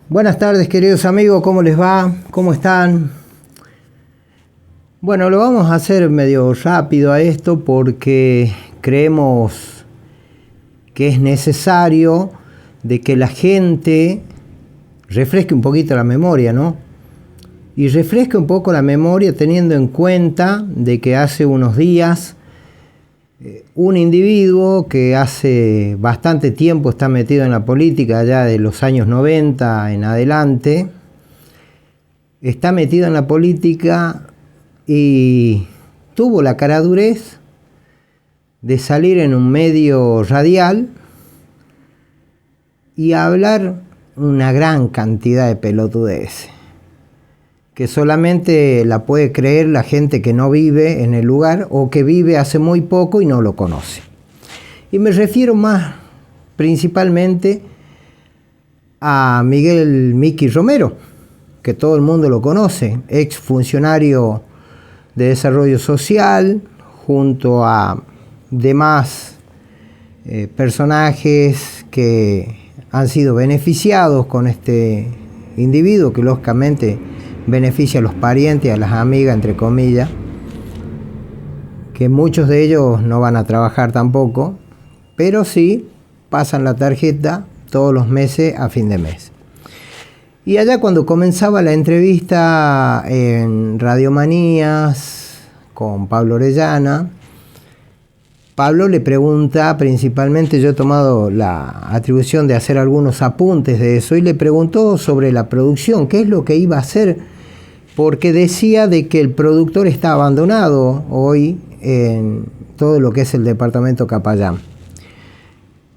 Buenas tardes, queridos amigos, ¿cómo les va? ¿Cómo están? Bueno, lo vamos a hacer medio rápido a esto porque creemos que es necesario de que la gente refresque un poquito la memoria, ¿no? Y refresque un poco la memoria teniendo en cuenta de que hace unos días un individuo que hace bastante tiempo está metido en la política, ya de los años 90 en adelante, está metido en la política y tuvo la caradurez de salir en un medio radial y hablar una gran cantidad de pelotudeces que solamente la puede creer la gente que no vive en el lugar o que vive hace muy poco y no lo conoce. Y me refiero más principalmente a Miguel Miki Romero, que todo el mundo lo conoce, ex funcionario de desarrollo social, junto a demás personajes que han sido beneficiados con este individuo que lógicamente beneficia a los parientes y a las amigas, entre comillas, que muchos de ellos no van a trabajar tampoco, pero sí pasan la tarjeta todos los meses a fin de mes. Y allá cuando comenzaba la entrevista en Radiomanías con Pablo Orellana, Pablo le pregunta, principalmente yo he tomado la atribución de hacer algunos apuntes de eso, y le preguntó sobre la producción, qué es lo que iba a hacer, porque decía de que el productor está abandonado hoy en todo lo que es el departamento Capayán.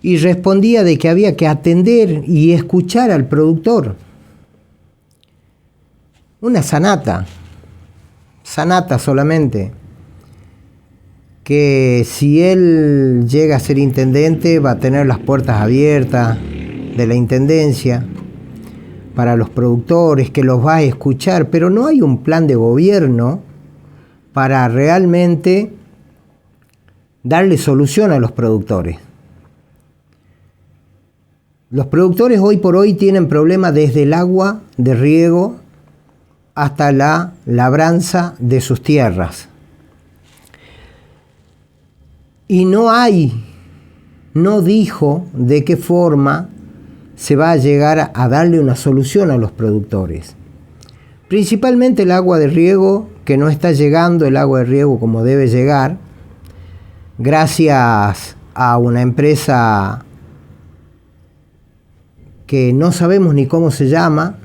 Y respondía de que había que atender y escuchar al productor. Una sanata solamente, que si él llega a ser intendente va a tener las puertas abiertas de la intendencia para los productores, que los va a escuchar, pero no hay un plan de gobierno para realmente darle solución a los productores. Los productores hoy por hoy tienen problemas desde el agua de riego hasta la labranza de sus tierras. Y no dijo de qué forma se va a llegar a darle una solución a los productores. Principalmente el agua de riego, que no está llegando el agua de riego como debe llegar, gracias a una empresa que no sabemos ni cómo se llama,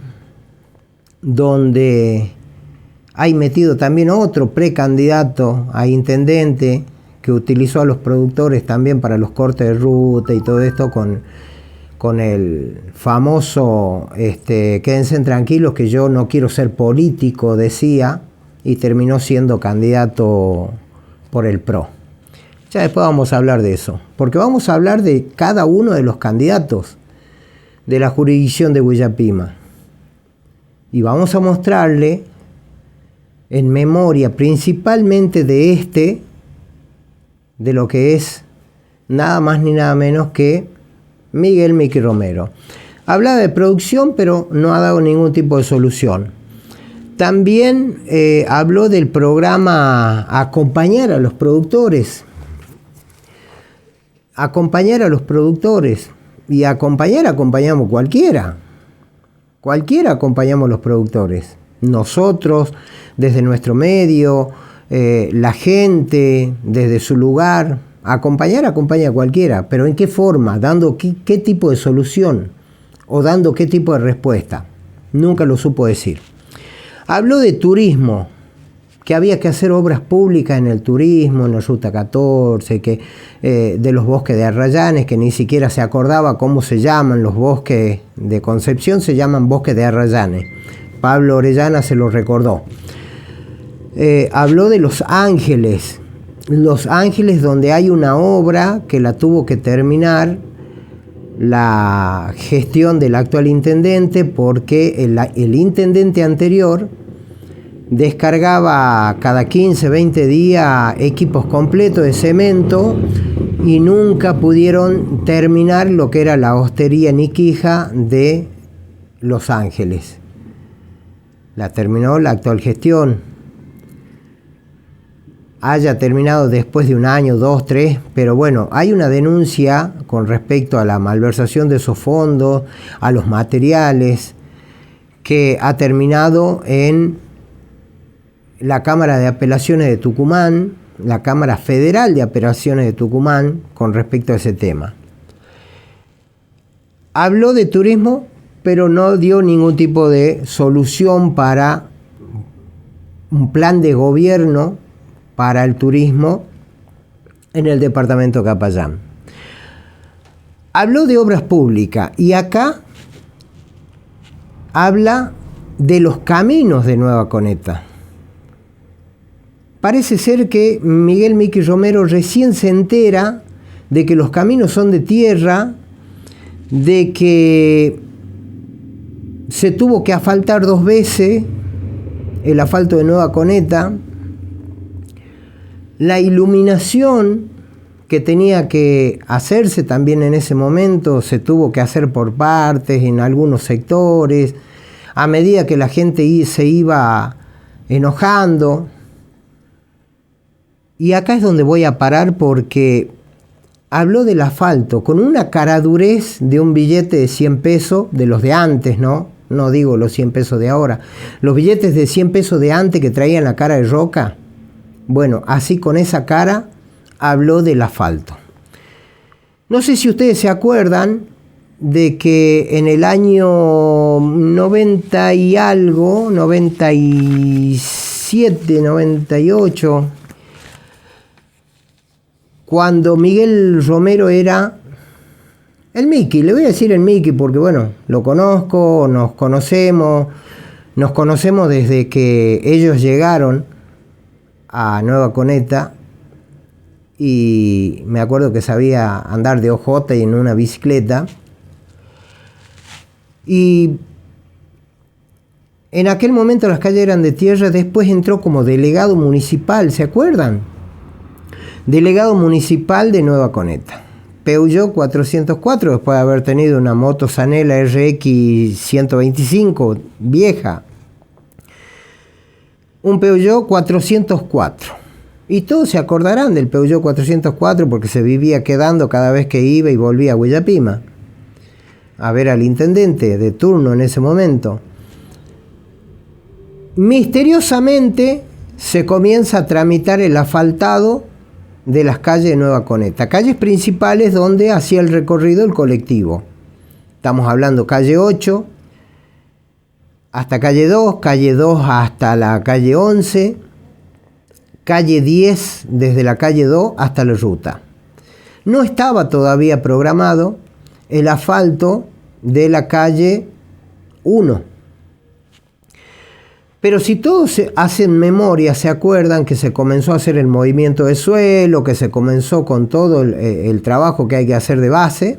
donde hay metido también otro precandidato a intendente que utilizó a los productores también para los cortes de ruta y todo esto con el famoso quédense tranquilos que yo no quiero ser político, decía, y terminó siendo candidato por el PRO. Ya después vamos a hablar de eso, porque vamos a hablar de cada uno de los candidatos de la jurisdicción de Huillapima. Y vamos a mostrarle en memoria principalmente de lo que es nada más ni nada menos que Miguel Miki Romero. Hablaba de producción, pero no ha dado ningún tipo de solución. También habló del programa Acompañar a los productores. Acompañar a los productores. Y acompañamos cualquiera. Cualquiera acompañamos a los productores. Nosotros, desde nuestro medio, la gente, desde su lugar. Acompaña a cualquiera, pero ¿en qué forma? ¿Dando qué tipo de solución? ¿O dando qué tipo de respuesta? Nunca lo supo decir. Habló de turismo, que había que hacer obras públicas en el turismo, en la Ruta 14, de los bosques de Arrayanes, que ni siquiera se acordaba cómo se llaman los bosques de Concepción, se llaman bosques de Arrayanes. Pablo Orellana se lo recordó. Habló de Los Ángeles, donde hay una obra que la tuvo que terminar la gestión del actual intendente porque el intendente anterior descargaba cada 15, 20 días equipos completos de cemento y nunca pudieron terminar lo que era la hostería Niquija de Los Ángeles. La terminó la actual gestión. Haya terminado después de un año, 2, 3, pero bueno, hay una denuncia con respecto a la malversación de esos fondos, a los materiales, que ha terminado en la Cámara de Apelaciones de Tucumán, la Cámara Federal de Apelaciones de Tucumán, con respecto a ese tema. Habló de turismo, pero no dio ningún tipo de solución para un plan de gobierno para el turismo en el departamento de Capayán. Habló de obras públicas y acá habla de los caminos de Nueva Coneta. Parece ser que Miguel Miki Romero recién se entera de que los caminos son de tierra, de que se tuvo que asfaltar 2 veces el asfalto de Nueva Coneta. La iluminación que tenía que hacerse también en ese momento se tuvo que hacer por partes en algunos sectores, a medida que la gente se iba enojando. Y acá es donde voy a parar porque habló del asfalto con una caradurez de un billete de 100 pesos, de los de antes, ¿no? No digo los 100 pesos de ahora. Los billetes de 100 pesos de antes que traían la cara de roca. Bueno, así con esa cara habló del asfalto. No sé si ustedes se acuerdan de que en el año 90 y algo, 97, 98, cuando Miguel Romero era el Miki, le voy a decir el Miki porque bueno, lo conozco, nos conocemos desde que ellos llegaron a Nueva Coneta y me acuerdo que sabía andar de ojota y en una bicicleta. Y en aquel momento las calles eran de tierra, después entró como delegado municipal, ¿se acuerdan? Delegado municipal de Nueva Coneta. Peugeot 404, después de haber tenido una moto Zanella RX 125, vieja. Un Peugeot 404. Y todos se acordarán del Peugeot 404 porque se vivía quedando cada vez que iba y volvía a Huillapima a ver al intendente de turno en ese momento. Misteriosamente se comienza a tramitar el asfaltado de las calles de Nueva Coneta, calles principales donde hacía el recorrido el colectivo. Estamos hablando calle 8 hasta calle 2 hasta la calle 11, calle 10 desde la calle 2 hasta la ruta. No estaba todavía programado el asfalto de la calle 1. Pero si todos hacen memoria, se acuerdan que se comenzó a hacer el movimiento de suelo, que se comenzó con todo el trabajo que hay que hacer de base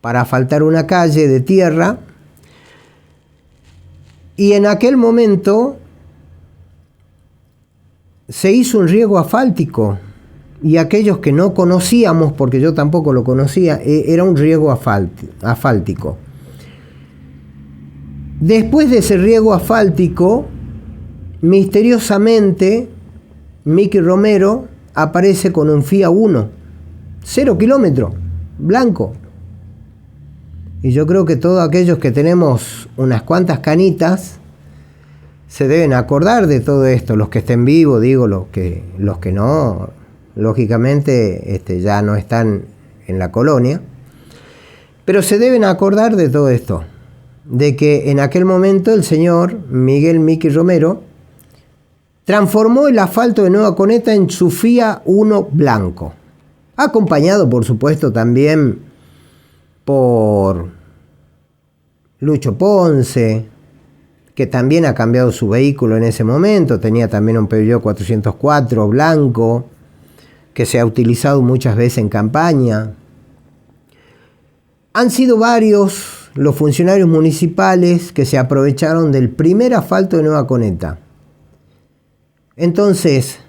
para asfaltar una calle de tierra. Y en aquel momento se hizo un riego asfáltico. Y aquellos que no conocíamos, porque yo tampoco lo conocía, era un riego asfáltico. Después de ese riego asfáltico, misteriosamente, Miki Romero aparece con un Fiat Uno, 0 kilómetros, blanco. Y yo creo que todos aquellos que tenemos unas cuantas canitas se deben acordar de todo esto, los que estén vivos, digo, los que no, lógicamente ya no están en la colonia, pero se deben acordar de todo esto, de que en aquel momento el señor Miguel Miki Romero transformó el asfalto de Nueva Coneta en su Fiat Uno blanco, acompañado por supuesto también por Lucho Ponce, que también ha cambiado su vehículo en ese momento, tenía también un Peugeot 404 blanco, que se ha utilizado muchas veces en campaña. Han sido varios los funcionarios municipales que se aprovecharon del primer asfalto de Nueva Coneta. Entonces,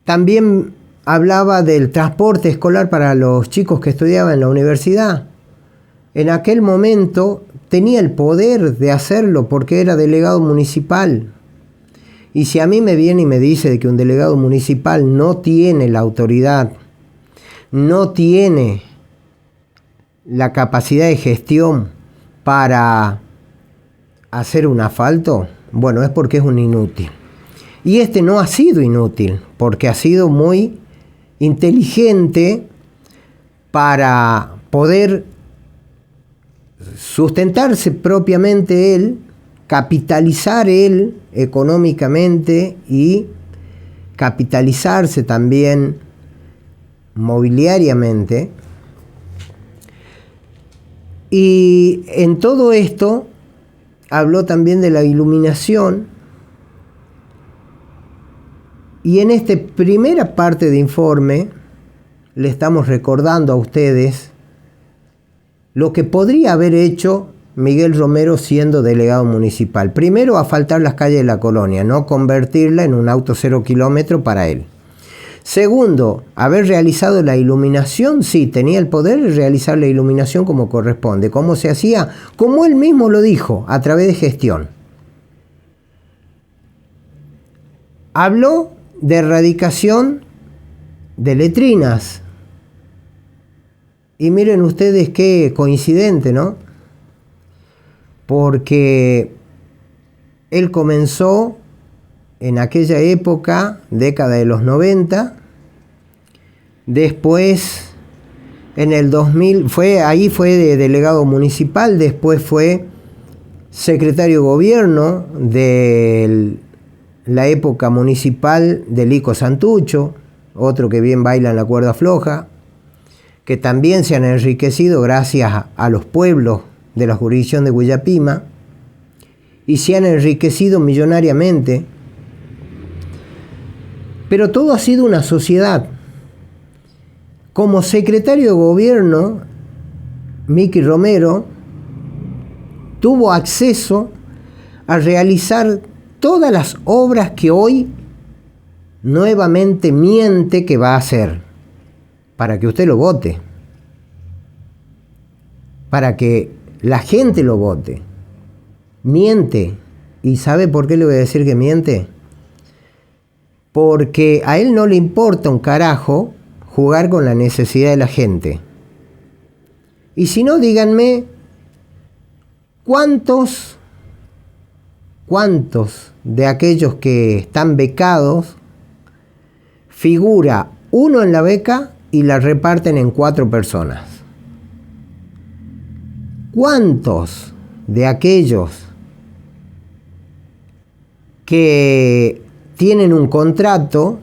también hablaba del transporte escolar para los chicos que estudiaban en la universidad. En aquel momento tenía el poder de hacerlo porque era delegado municipal. Y si a mí me viene y me dice que un delegado municipal no tiene la autoridad, no tiene la capacidad de gestión para hacer un asfalto, bueno, es porque es un inútil. Y este no ha sido inútil, porque ha sido muy inteligente para poder sustentarse propiamente él, capitalizar él económicamente y capitalizarse también mobiliariamente. Y en todo esto habló también de la iluminación. Y en esta primera parte de informe le estamos recordando a ustedes lo que podría haber hecho Miguel Romero siendo delegado municipal. Primero, asfaltar las calles de la colonia, no convertirla en un auto 0 kilómetro para él. Segundo, haber realizado la iluminación, sí, tenía el poder de realizar la iluminación como corresponde. ¿Cómo se hacía? Como él mismo lo dijo, a través de gestión. Habló de erradicación de letrinas. Y miren ustedes qué coincidente, ¿no? Porque él comenzó en aquella época, década de los 90, después en el 2000, ahí fue de delegado municipal, después fue secretario de gobierno de la época municipal de Lico Santucho, otro que bien baila en la cuerda floja, que también se han enriquecido gracias a los pueblos de la jurisdicción de Huillapima y se han enriquecido millonariamente. Pero todo ha sido una sociedad. Como secretario de gobierno, Miki Romero tuvo acceso a realizar todas las obras que hoy nuevamente miente que va a hacer, para que usted lo vote, para que la gente lo vote. Miente. ¿Y sabe por qué le voy a decir que miente? Porque a él no le importa un carajo jugar con la necesidad de la gente. Y si no, díganme, ¿cuántos de aquellos que están becados figura uno en la beca y la reparten en 4 personas? ¿Cuántos de aquellos que tienen un contrato,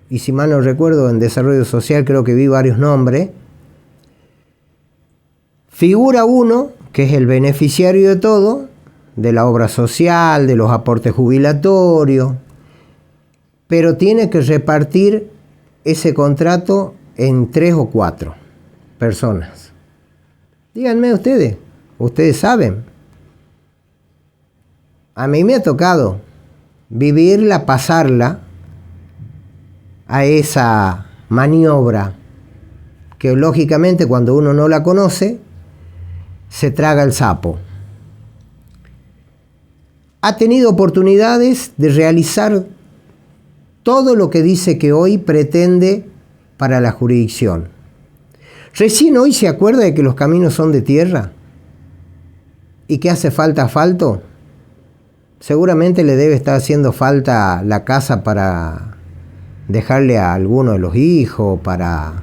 y si mal no recuerdo en desarrollo social creo que vi varios nombres, figura uno que es el beneficiario de todo, de la obra social, de los aportes jubilatorios, pero tiene que repartir ese contrato en 3 o 4 personas? Díganme ustedes saben. A mí me ha tocado vivirla, pasarla a esa maniobra que lógicamente cuando uno no la conoce se traga el sapo. Ha tenido oportunidades de realizar todo lo que dice que hoy pretende para la jurisdicción. Recién hoy se acuerda de que los caminos son de tierra y que hace falta asfalto. Seguramente le debe estar haciendo falta la casa para dejarle a alguno de los hijos, para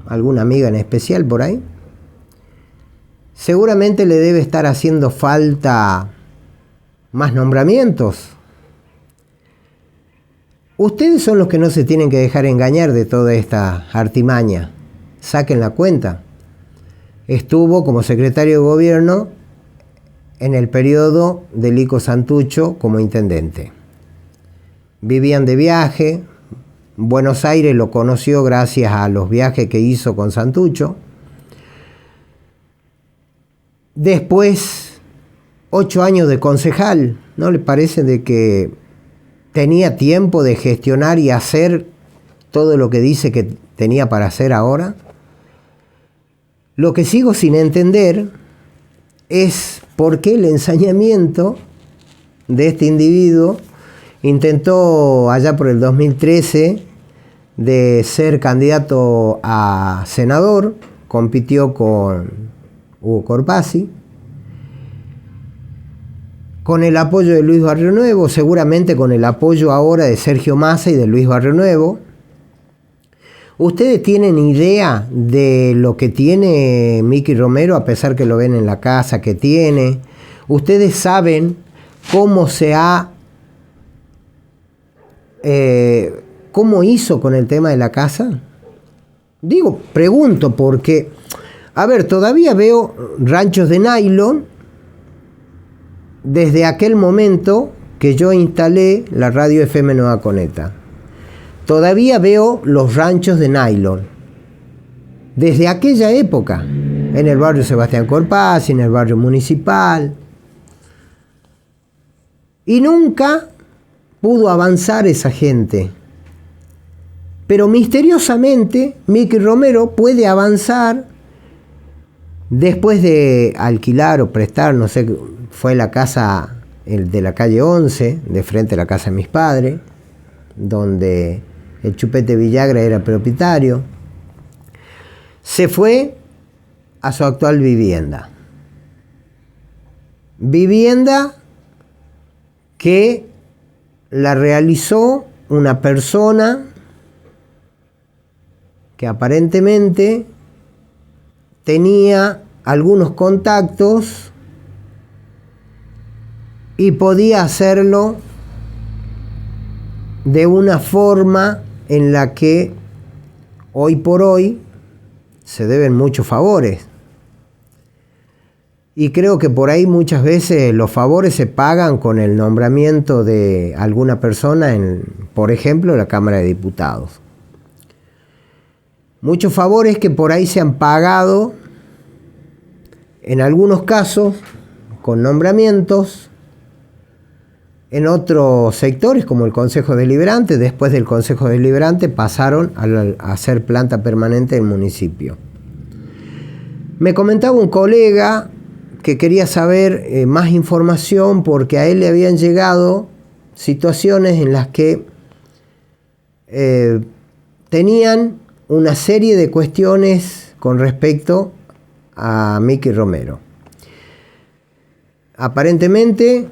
alguna amiga en especial por ahí. Seguramente le debe estar haciendo falta más nombramientos. Ustedes son los que no se tienen que dejar engañar de toda esta artimaña. Saquen la cuenta. Estuvo como secretario de gobierno en el periodo de Lico Santucho como intendente. Vivían de viaje. Buenos Aires lo conoció gracias a los viajes que hizo con Santucho. Después, 8 años de concejal. ¿No le parece de que tenía tiempo de gestionar y hacer todo lo que dice que tenía para hacer ahora? Lo que sigo sin entender es por qué el ensañamiento de este individuo intentó allá por el 2013 de ser candidato a senador, compitió con Hugo Corpasi, con el apoyo de Luis Barrio Nuevo, seguramente con el apoyo ahora de Sergio Massa y de Luis Barrio Nuevo. ¿Ustedes tienen idea de lo que tiene Mickey Romero, a pesar que lo ven en la casa que tiene? ¿Ustedes saben cómo cómo hizo con el tema de la casa? Digo, pregunto porque, a ver, todavía veo ranchos de nylon desde aquel momento que yo instalé la radio FM Nueva Coneta. Todavía veo los ranchos de nylon desde aquella época, en el barrio Sebastián Corpasi, en el barrio Municipal, y nunca pudo avanzar esa gente. Pero misteriosamente Mickey Romero puede avanzar después de alquilar o prestar, no sé, fue la casa de la calle 11, de frente a la casa de mis padres, donde el Chupete Villagra era propietario. Se fue a su actual vivienda. Vivienda que la realizó una persona que aparentemente tenía algunos contactos y podía hacerlo de una forma en la que hoy por hoy se deben muchos favores. Y creo que por ahí muchas veces los favores se pagan con el nombramiento de alguna persona en, por ejemplo, la Cámara de Diputados. Muchos favores que por ahí se han pagado, en algunos casos, con nombramientos, en otros sectores, como el Consejo Deliberante. Después del Consejo Deliberante pasaron a ser planta permanente del municipio. Me comentaba un colega que quería saber más información porque a él le habían llegado situaciones en las que tenían una serie de cuestiones con respecto a Mickey Romero. Aparentemente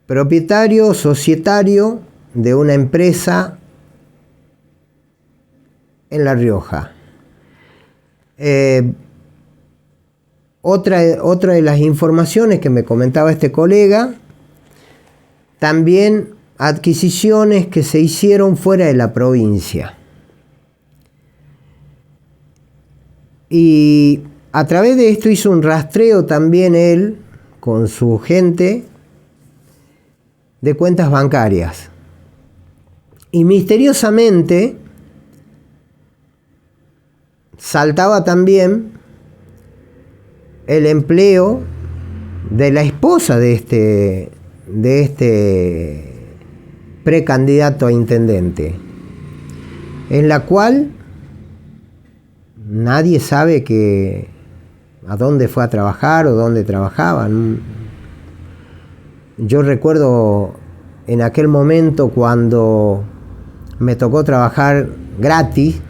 propietario societario de una empresa en La Rioja. Otra de las informaciones que me comentaba este colega, también adquisiciones que se hicieron fuera de la provincia. Y a través de esto hizo un rastreo también él con su gente de cuentas bancarias. Y misteriosamente saltaba también el empleo de la esposa de este precandidato a intendente, en la cual nadie sabe a dónde fue a trabajar o dónde trabajaban. Yo recuerdo en aquel momento cuando me tocó trabajar gratis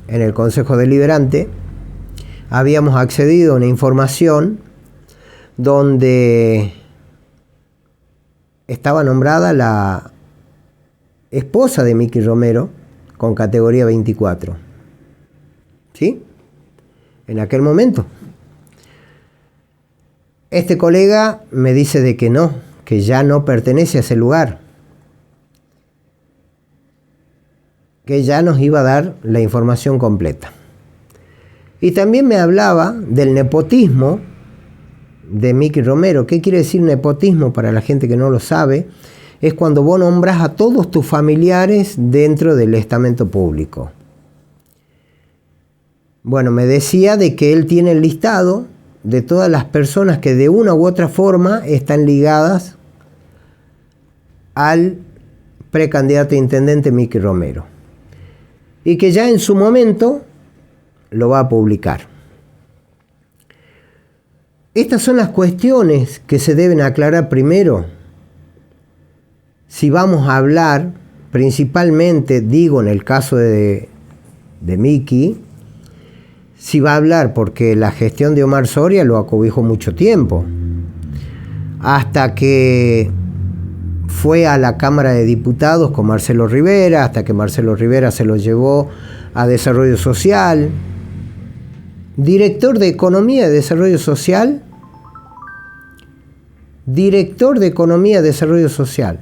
en el Consejo Deliberante, habíamos accedido a una información donde estaba nombrada la esposa de Mickey Romero con categoría 24. ¿Sí? En aquel momento. Este colega me dice de que no, que ya no pertenece a ese lugar, que ya nos iba a dar la información completa. Y también me hablaba del nepotismo de Mickey Romero. ¿Qué quiere decir nepotismo para la gente que no lo sabe? Es cuando vos nombrás a todos tus familiares dentro del estamento público. Bueno, me decía de que él tiene el listado de todas las personas que de una u otra forma están ligadas al precandidato a intendente Mickey Romero. Y que ya en su momento lo va a publicar. Estas son las cuestiones que se deben aclarar primero. Si vamos a hablar, principalmente, digo en el caso de Miki, si va a hablar porque la gestión de Omar Soria lo acobijó mucho tiempo, hasta que fue a la Cámara de Diputados con Marcelo Rivera, hasta que Marcelo Rivera se lo llevó a Desarrollo Social. Director de Economía de Desarrollo Social. Director de Economía de Desarrollo Social.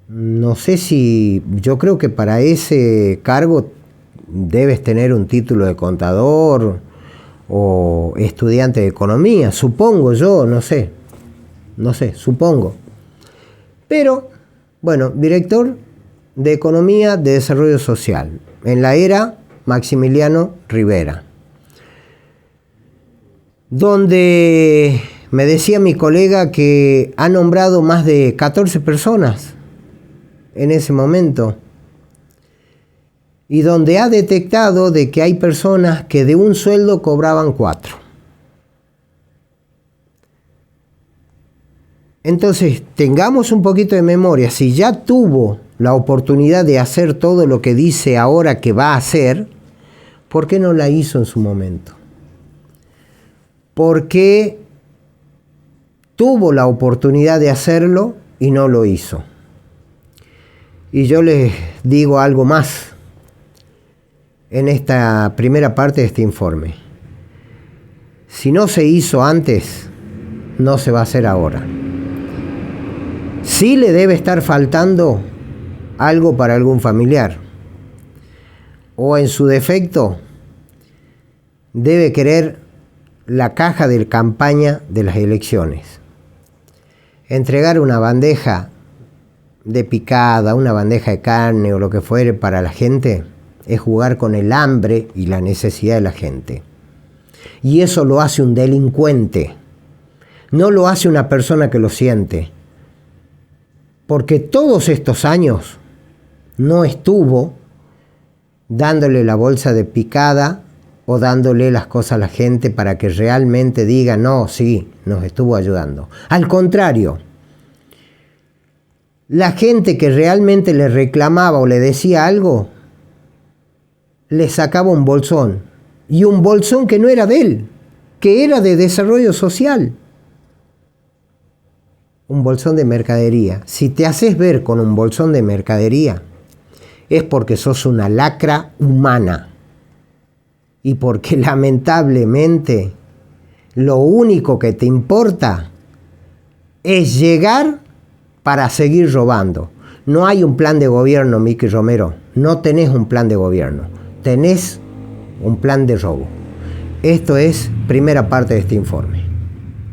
No sé si, yo creo que para ese cargo debes tener un título de contador o estudiante de economía, supongo yo, no sé, supongo. Pero, bueno, director de Economía de Desarrollo Social, en la era Maximiliano Rivera. Donde me decía mi colega que ha nombrado más de 14 personas en ese momento. Y donde ha detectado de que hay personas que de un sueldo cobraban 4. Entonces, tengamos un poquito de memoria. Si ya tuvo la oportunidad de hacer todo lo que dice ahora que va a hacer, ¿por qué no la hizo en su momento? Porque tuvo la oportunidad de hacerlo y no lo hizo. Y yo les digo algo más en esta primera parte de este informe. Si no se hizo antes, no se va a hacer ahora. Sí le debe estar faltando algo para algún familiar. O en su defecto, debe querer la caja de campaña de las elecciones. Entregar una bandeja de picada, una bandeja de carne o lo que fuere para la gente, es jugar con el hambre y la necesidad de la gente. Y eso lo hace un delincuente, no lo hace una persona que lo siente. Porque todos estos años no estuvo dándole la bolsa de picada o dándole las cosas a la gente para que realmente diga, no, sí, nos estuvo ayudando. Al contrario, la gente que realmente le reclamaba o le decía algo, le sacaba un bolsón. Y un bolsón que no era de él, que era de desarrollo social. Un bolsón de mercadería. Si te haces ver con un bolsón de mercadería, es porque sos una lacra humana. Y porque lamentablemente lo único que te importa es llegar para seguir robando. No hay un plan de gobierno, Miki Romero. No tenés un plan de gobierno. Tenés un plan de robo. Esto es primera parte de este informe.